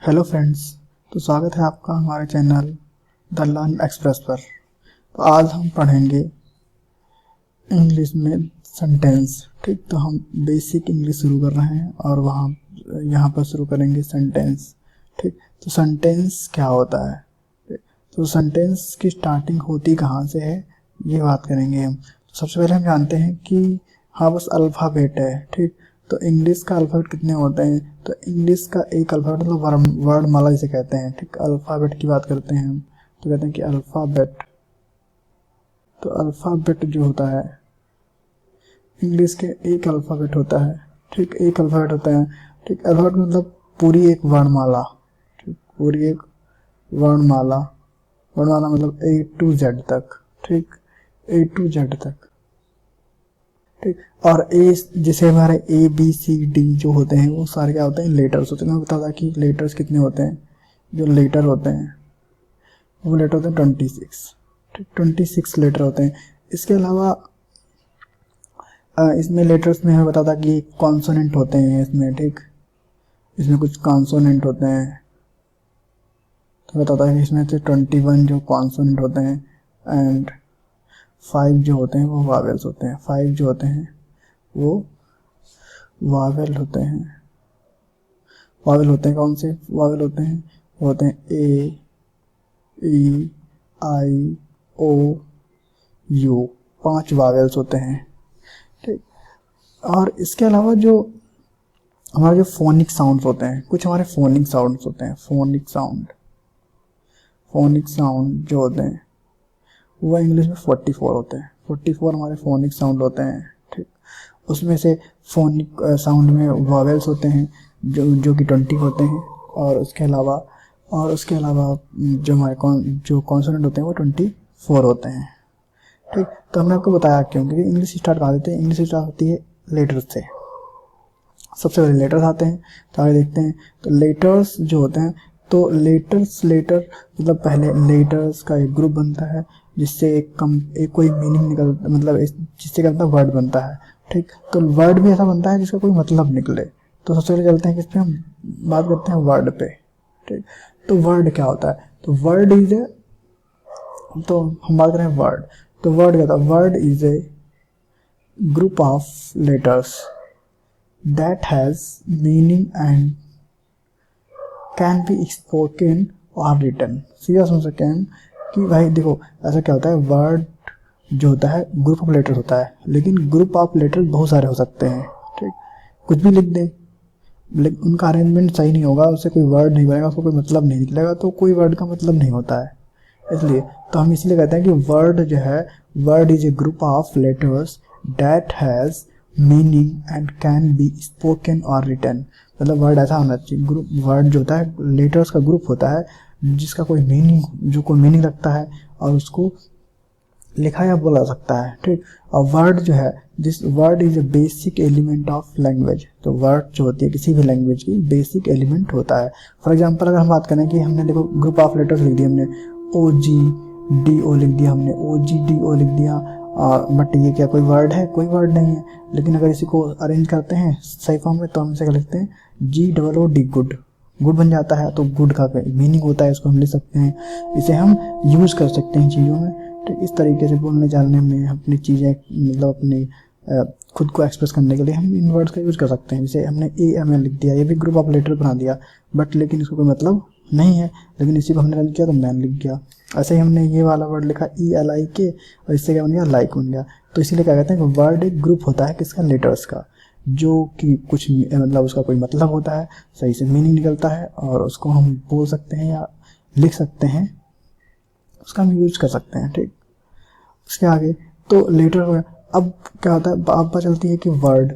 Hello friends. तो स्वागत है आपका हमारे चैनल द लर्न एक्सप्रेस पर। तो आज हम पढ़ेंगे इंग्लिश में सेंटेंस। ठीक, तो हम बेसिक इंग्लिश शुरू कर रहे हैं और यहाँ पर शुरू करेंगे सेंटेंस। ठीक, तो सेंटेंस क्या होता है, तो सेंटेंस की स्टार्टिंग होती कहाँ से है ये बात करेंगे हम। तो सबसे पहले हम जानते हैं कि हाँ बस अल्फ़ाबेट है। ठीक, तो इंग्लिश का अल्फ़ाबेट कितने होते हैं, तो इंग्लिश का एक अल्फ़ाबेट मतलब वर्णमाला जिसे कहते हैं। ठीक, अल्फ़ाबेट की बात करते हैं हम तो कहते हैं कि अल्फ़ाबेट। तो अल्फ़ाबेट जो होता है इंग्लिश के एक अल्फ़ाबेट होता है। ठीक, एक अल्फ़ाबेट होता है। ठीक, अल्फ़ाबेट मतलब पूरी एक वर्णमाला। ठीक, पूरी एक वर्णमाला। वर्णमाला मतलब A to Z तक। ठीक, A to Z तक। ठीक, और ए जैसे हमारे ABCD जो होते हैं वो सारे क्या होते हैं, लेटर्स होते हैं। मैं बता था कि लेटर्स कितने होते हैं, जो लेटर होते हैं वो लेटर होते हैं 26। ठीक, 26 लेटर होते हैं। इसके अलावा इसमें लेटर्स में हमें बता था कि कॉन्सोनेंट होते हैं इसमें। ठीक, इसमें कुछ कॉन्सोनेंट होते हैं। तो बताता है कि इसमें से 21 जो कॉन्सोनेंट होते हैं एंड 5 जो होते हैं वो वावेल्स होते हैं। 5 जो होते हैं वो वावेल होते हैं। वावेल होते हैं, कौन से वावेल होते हैं, वो होते हैं A, E, I, O, U। 5 vowels होते हैं। ठीक, और इसके अलावा जो हमारे जो फोनिक साउंड्स होते हैं, कुछ हमारे फोनिक साउंड्स होते हैं। फोनिक साउंड जो होते हैं वो इंग्लिश में 44 होते हैं। 44 हमारे फोनिक साउंड होते हैं। ठीक, उसमें से फोनिक साउंड में वॉवेल्स होते हैं जो कि 20 होते हैं, और उसके अलावा जो हमारे जो कॉन्सोनेंट होते हैं वो 24 होते हैं। ठीक, तो हमने आपको बताया क्योंकि इंग्लिश स्टार्ट कहाँ देते हैं, इंग्लिश स्टार्ट होती है लेटर्स से। सबसे पहले लेटर्स आते हैं, तो आगे देखते हैं। तो लेटर्स जो होते हैं, तो लेटर मतलब पहले लेटर्स का एक ग्रुप बनता है जिससे एक कोई मीनिंग निकल, मतलब जिससे क्या बनता है, वर्ड बनता है। ठीक, तो वर्ड भी ऐसा बनता है जिसका कोई मतलब निकले। तो सबसे पहले चलते हैं किस पे, हम बात करते हैं वर्ड पे। ठीक, तो वर्ड क्या होता है, तो वर्ड इज ए, तो हम बात करें वर्ड, तो वर्ड क्या होता है, word is a group of letters that has meaning and can be spoken or written। सीधा सुन सकते हैं कि भाई देखो ऐसा क्या होता है, वर्ड जो होता है ग्रुप ऑफ लेटर्स होता है, लेकिन ग्रुप ऑफ लेटर्स बहुत सारे हो सकते हैं। ठीक, कुछ भी लिख दें लेकिन उनका अरेंजमेंट सही नहीं होगा, उससे कोई वर्ड नहीं बनेगा, उसको कोई मतलब नहीं निकलेगा, तो कोई वर्ड का मतलब नहीं होता है। इसलिए तो हम इसलिए कहते हैं कि वर्ड जो है, word is a group of letters that has meaning and can be spoken और रिटन। मतलब वर्ड ऐसा होना चाहिए, ग्रुप वर्ड जो होता है लेटर्स का ग्रुप होता है जिसका कोई मीनिंग रखता है और उसको लिखा या बोला सकता है। ठीक, और वर्ड जो है, this word is a basic element of language. तो वर्ड जो होती है किसी भी लैंग्वेज की बेसिक एलिमेंट होता है। फॉर एग्जांपल अगर हम बात करें कि हमने देखो ग्रुप ऑफ लेटर्स लिख दिए, हमने OGDO लिख दिया, हमने OGDO लिख दिया, बट ये क्या कोई वर्ड है, कोई वर्ड नहीं है। लेकिन अगर इसी को अरेंज करते हैं सही फॉर्म में तो हम इसे क्या लिखते हैं, GOOD, गुड बन जाता है। तो गुड का मीनिंग होता है, इसको हम लिख सकते हैं, इसे हम यूज कर सकते हैं चीज़ों में। तो इस तरीके से बोलने चालने में अपनी चीज़ें, मतलब अपनी खुद को एक्सप्रेस करने के लिए हम इन वर्ड्स का यूज कर सकते हैं। जैसे हमने AML लिख दिया, ये भी ग्रुप ऑफ लेटर बना दिया, बट लेकिन इसको कोई मतलब नहीं है, लेकिन इसी को हमने रन किया तो मैन लिख गया। ऐसे ही हमने ये वाला वर्ड लिखा ELIK और इससे क्या बन गया, लाइक बन गया। तो इसीलिए क्या कहते हैं कि वर्ड एक ग्रुप होता है किसका, लेटर्स का, जो कि कुछ मतलब उसका कोई मतलब होता है, सही से मीनिंग निकलता है और उसको हम बोल सकते हैं या लिख सकते हैं, उसका हम यूज कर सकते हैं। ठीक, उसके आगे तो लेटर हो गया। अब क्या होता है, अब पता चलती है कि वर्ड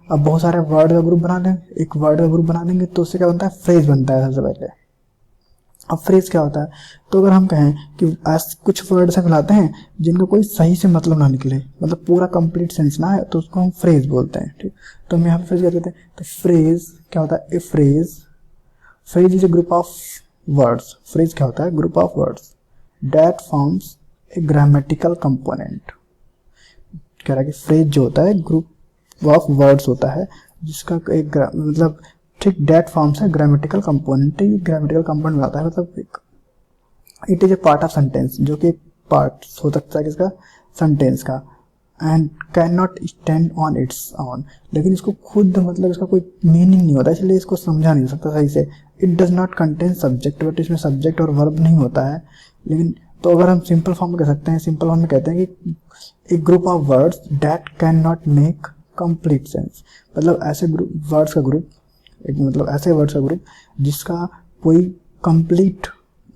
अब बहुत सारे वर्ड का ग्रुप बना लें, एक वर्ड का ग्रुप बना लेंगे तो उससे क्या बनता है, फ्रेज बनता है सबसे पहले। अब फ्रेज क्या होता है, तो अगर हम कहें कि कुछ वर्ड से मिलाते हैं जिनका कोई सही से मतलब ना निकले, मतलब पूरा कंप्लीट सेंस ना है, तो उसको हम फ्रेज बोलते हैं। ठीक, तो हम यहाँ पे फ्रेज क्या कहते हैं, तो फ्रेज क्या होता है, ए phrase is a group of words. Phrase क्या होता है, group of words that forms a grammatical component. कह रहा है कि फ्रेज जो होता है ग्रुप ऑफ वर्ड्स होता है जिसका एक मतलब ठीक। डेट फॉर्म्स है ग्रामेटिकल कंपोनेंट, ये ग्रामेटिकल कंपोनेंट बनाता है, मतलब it is a part of sentence, जो कि पार्ट हो सकता है किसका, सेंटेंस का। And can not stand on it's on, लेकिन इसको खुद मतलब इसका कोई मीनिंग नहीं होता, इसलिए इसको समझा नहीं सकता सही से। It does not contain subject, but इसमें सब्जेक्ट और वर्ब नहीं होता है। लेकिन तो अगर हम सिंपल फॉर्म में कह सकते हैं, सिंपल फॉर्म में कहते हैं कि एक group of words that can not make complete sense, मतलब ऐसे वर्ड्स का ग्रुप, एक मतलब ऐसे वर्ड्स का ग्रुप जिसका कोई कंप्लीट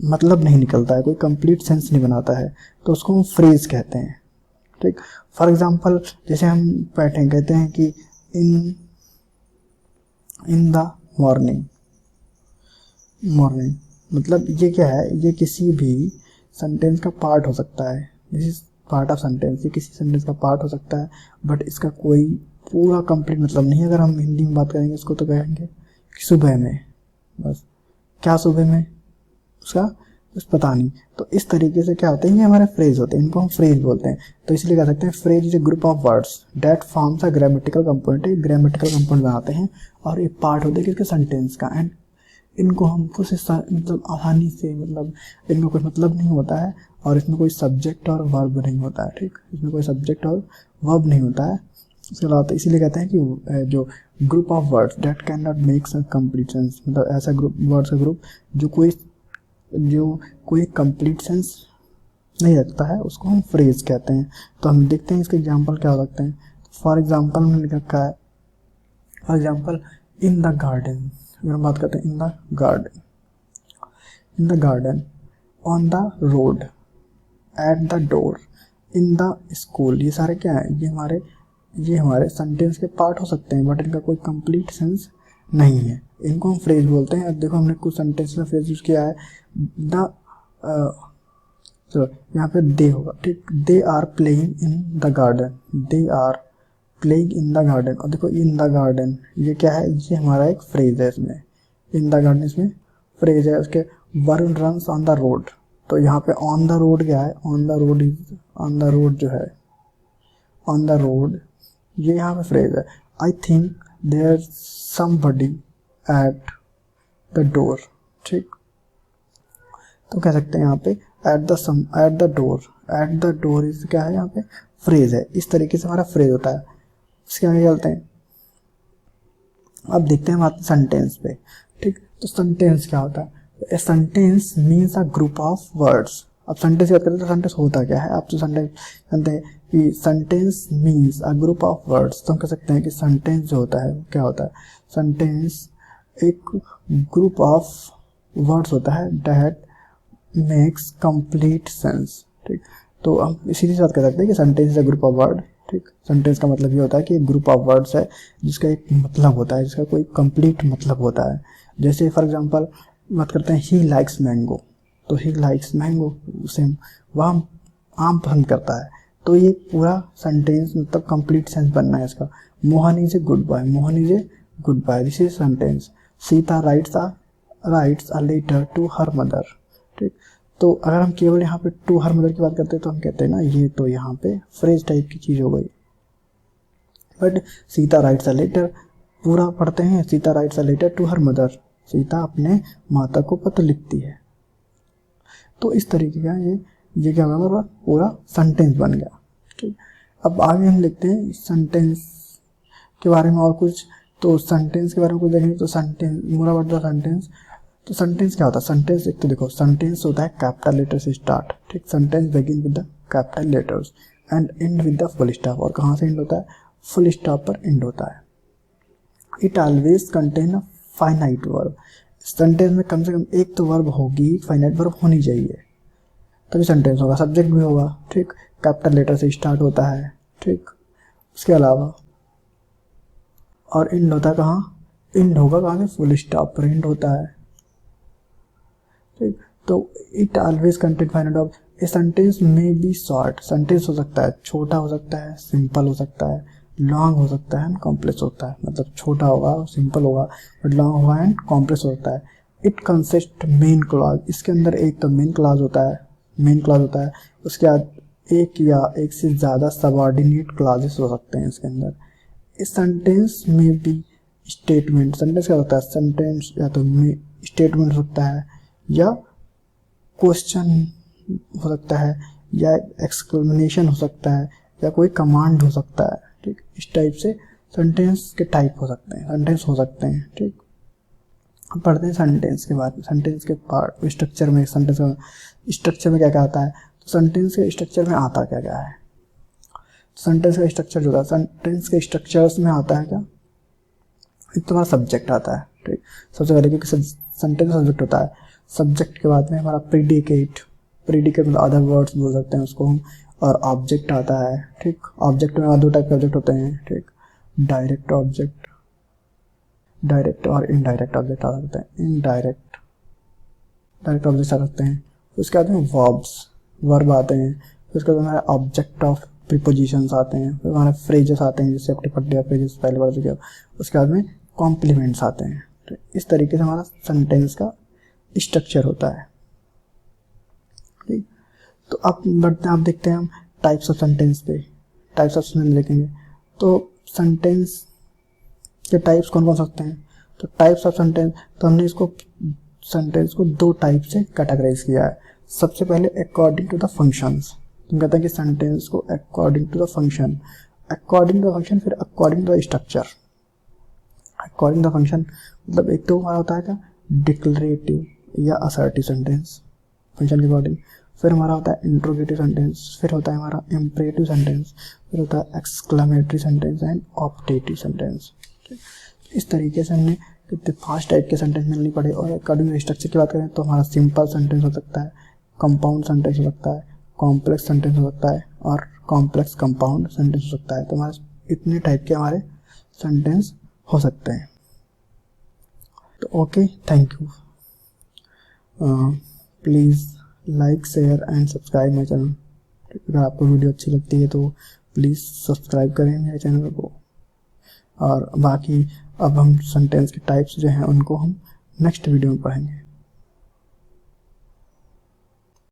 मतलब नहीं निकलता है, कोई कंप्लीट सेंस नहीं बनाता है, तो उसको हम फ्रेज कहते हैं। ठीक। फॉर एग्जाम्पल जैसे हम बैठे कहते हैं कि इन द मॉर्निंग, मॉर्निंग मतलब ये क्या है, ये किसी भी सेंटेंस का पार्ट हो सकता है, this is part of sentence, ये किसी सेंटेंस का पार्ट हो सकता है, बट इसका कोई पूरा कंप्लीट मतलब नहीं। अगर हम हिंदी में बात करेंगे इसको तो कहेंगे कि सुबह में, बस क्या सुबह में, उसका कुछ पता नहीं। तो इस तरीके से क्या होते हैं, ये हमारे फ्रेज होते हैं, इनको हम फ्रेज बोलते हैं। तो इसलिए कह सकते हैं phrase is a group of words that forms a grammatical component, grammatical component बनाते हैं और ये पार्ट होते हैं किसके, सेंटेंस का। एंड इनको हम कुछ मतलब आसानी से, मतलब इनमें कोई मतलब नहीं होता है और इसमें कोई सब्जेक्ट और वर्ब नहीं होता है। ठीक, इसमें कोई सब्जेक्ट और वर्ब नहीं होता है। इसके अलावा इसीलिए कहते हैं कि जो group of words that can not make complete sense, मतलब ऐसा ग्रुप वर्ड्स का ग्रुप जो कोई कंप्लीट सेंस नहीं रखता है, उसको हम फ्रेज कहते हैं। तो हम देखते हैं इसके एग्जांपल क्या हो सकते हैं। फॉर एग्जांपल हमने लिख रखा है, for example in the garden, अगर हम बात करते हैं इन the garden, in the garden, on the road, eight the door, in the school, ये सारे क्या है, ये हमारे सेंटेंस के पार्ट हो सकते हैं, बट इनका कोई कंप्लीट सेंस नहीं है, इनको हम फ्रेज बोलते हैं। अब देखो हमने कुछ सेंटेंस में फ्रेज यूज किया है, द यहाँ पे दे होगा, ठीक, they are playing in the garden, they are playing in the garden. और देखो इन द गार्डन ये क्या है, ये हमारा एक फ्रेज है, इसमें इन द गार्डन इसमें फ्रेज है। उसके Varun runs on the road, तो यहाँ पे ऑन द रोड क्या है, on the road is, on the road जो है, ऑन द रोड ये यहाँ पे फ्रेज है। I think there somebody at the door, ठीक, तो कह सकते हैं यहाँ पे at the door, at the door is क्या है, यहाँ पे फ्रेज है। इस तरीके से हमारा फ्रेज होता है। इसके आगे चलते हैं, अब देखते हैं बात सेंटेंस पे। ठीक, तो सेंटेंस क्या होता है, a sentence means a group of words. अब सेंटेंस की बात करते हैं तो सेंटेंस होता क्या है, आप तो सेंटेंस जानते हैं कि sentence means a group of words. तो हम कह सकते हैं कि सेंटेंस जो होता है क्या होता है, सेंटेंस एक ग्रुप ऑफ वर्ड्स होता है दैट मेक्स कंप्लीट सेंस। ठीक, तो हम इसी से बात कर सकते हैं कि sentence is a group of word. ठीक, सेंटेंस का मतलब ये होता है कि एक ग्रुप ऑफ वर्ड्स है जिसका एक मतलब होता है, जिसका कोई कंप्लीट मतलब होता है। जैसे फॉर एग्जांपल बात करते हैं ही लाइक्स मैंगो, तो ही लाइक्स मैंगो, सेम वह आम पसंद करता है, तो ये पूरा सेंटेंस मतलब कंप्लीट सेंस बनना है इसका। Mohan is a good boy, Mohan is a good boy, this is sentence. Sita writes a letter to her mother. ठीक, तो अगर हम केवल यहाँ पे टू हर मदर की बात करते हैं तो हम कहते हैं ना ये तो यहाँ पे फ्रेज टाइप की चीज हो गई। But Sita writes a letter पूरा पढ़ते हैं, Sita writes a letter to her mother, Sita अपने माता को पत्र लिखती है। तो इस तरीके का ये क्या होगा, पूरा सेंटेंस बन गया। ठीक, अब आगे हम लिखते हैं सेंटेंस के बारे में और कुछ। तो सेंटेंस के बारे में कुछ देखेंगे तो sentence, more about the sentence. तो सेंटेंस क्या होता है, सेंटेंस एक तो देखो सेंटेंस होता है कैपिटल लेटर से स्टार्ट। ठीक, sentence begin with the capital letters and and with the full stop. और कहाँ से एंड होता है, फुल स्टॉप पर एंड होता है। It always contain a finite verb, sentence में कम से कम एक तो वर्ब होगी, फाइनाइट वर्ब होनी चाहिए तभी सेंटेंस होगा। सब्जेक्ट भी होगा, ठीक, कैपिटल लेटर से स्टार्ट होता है। ठीक, उसके अलावा और एंड होता है कहाँ, एंड होगा कहाँ से, फुल स्टॉप पर एंड होता है। ठीक, तो it always contain finite verb. A sentence में बी शॉर्ट, सेंटेंस हो सकता है छोटा, हो सकता है सिंपल, हो सकता है लॉन्ग, हो सकता है कॉम्प्लेक्स होता है। मतलब छोटा होगा, सिंपल होगा, बट लॉन्ग होगा एंड कॉम्प्लेक्स होता है। इट कंसिस्ट मेन क्लॉज, इसके अंदर एक तो मेन क्लॉज होता है, मेन क्लॉज होता है, उसके बाद एक या एक से ज़्यादा सबऑर्डिनेट क्लॉजेस हो सकते हैं इसके अंदर। इस सेंटेंस में भी स्टेटमेंट। सेंटेंस क्या होता है? सेंटेंस या तो स्टेटमेंट हो सकता है, या क्वेश्चन हो सकता है, या एक्सक्लेमेशन हो सकता है, या कोई कमांड हो सकता है। ठीक, इस टाइप से सेंटेंस के टाइप हो सकते हैं, सेंटेंस हो सकते हैं। ठीक, हम पढ़ते हैं सेंटेंस के बाद, सेंटेंस के पार्ट स्ट्रक्चर में। सेंटेंस का स्ट्रक्चर में क्या क्या आता है, तो सेंटेंस के स्ट्रक्चर में आता क्या क्या है। सेंटेंस का स्ट्रक्चर जो होता है, सेंटेंस के स्ट्रक्चर्स में आता है क्या, एक तो हमारा सब्जेक्ट आता है। ठीक, सबसे पहले क्योंकि सेंटेंस सब्जेक्ट होता है, सब्जेक्ट के बाद में हमारा प्रीडिकेट, प्रीडिकेट मतलब अदर वर्ड्स बोल सकते हैं उसको हम, और ऑब्जेक्ट आता है। ठीक, ऑब्जेक्ट में दो टाइप के ऑब्जेक्ट होते हैं। ठीक, डायरेक्ट ऑब्जेक्ट, डायरेक्ट और इनडायरेक्ट ऑब्जेक्ट आ सकते हैं। इनडायरेक्ट, डायरेक्ट ऑब्जेक्ट आ सकते हैं। उसके बाद में वर्ब्स, वर्ब आते हैं। फिर उसके बाद हमारे ऑब्जेक्ट ऑफ प्रीपोजिशंस आते हैं। फिर हमारे फ्रेजेस आते हैं, जैसे अपने पढ़ लिया फ्रेजेस पहले पढ़ चुके हो। उसके बाद में कॉम्प्लीमेंट्स आते हैं। तो इस तरीके से हमारा सेंटेंस का स्ट्रक्चर होता है। ठीक, तो अब बढ़ते हैं, आप देखते हैं हम टाइप्स ऑफ सेंटेंस पे, टाइप्स ऑफ सेंटेंस देखेंगे। तो सेंटेंस के टाइप्स कौन कौन सकते हैं, तो टाइप्स ऑफ सेंटेंस, तो हमने इसको सेंटेंस को दो टाइप से कैटेगराइज किया है। सबसे पहले अकॉर्डिंग टू द फंक्शंस, हम कहते हैं कि सेंटेंस को according to the function, according to the function, फिर according to the structure. According to the function मतलब एक तो हमारा होता है क्या, डिक्लरेटिव या असर्टिव सेंटेंस, फंक्शन के अकॉर्डिंग। फिर हमारा होता है इंट्रोगेटिव सेंटेंस, फिर होता है हमारा इम्परेटिव सेंटेंस, फिर होता है exclamatory sentence and optative sentence. इस तरीके से हमने कितने 5 टाइप के सेंटेंस मिलनी पड़े। और अकॉर्डिंग टू स्ट्रक्चर की बात करें तो हमारा सिंपल सेंटेंस हो सकता है, कंपाउंड सेंटेंस हो सकता है, कॉम्प्लेक्स सेंटेंस हो सकता है, और कॉम्प्लेक्स कंपाउंड सेंटेंस हो सकता है। तो हमारे इतने टाइप के हमारे सेंटेंस हो सकते हैं। तो okay, thank you. Please like, share and subscribe my channel. अगर आपको वीडियो अच्छी लगती है तो प्लीज़ सब्सक्राइब करें मेरे चैनल को। और बाकी अब हम सेंटेंस के टाइप्स जो हैं उनको हम नेक्स्ट वीडियो में पढ़ेंगे।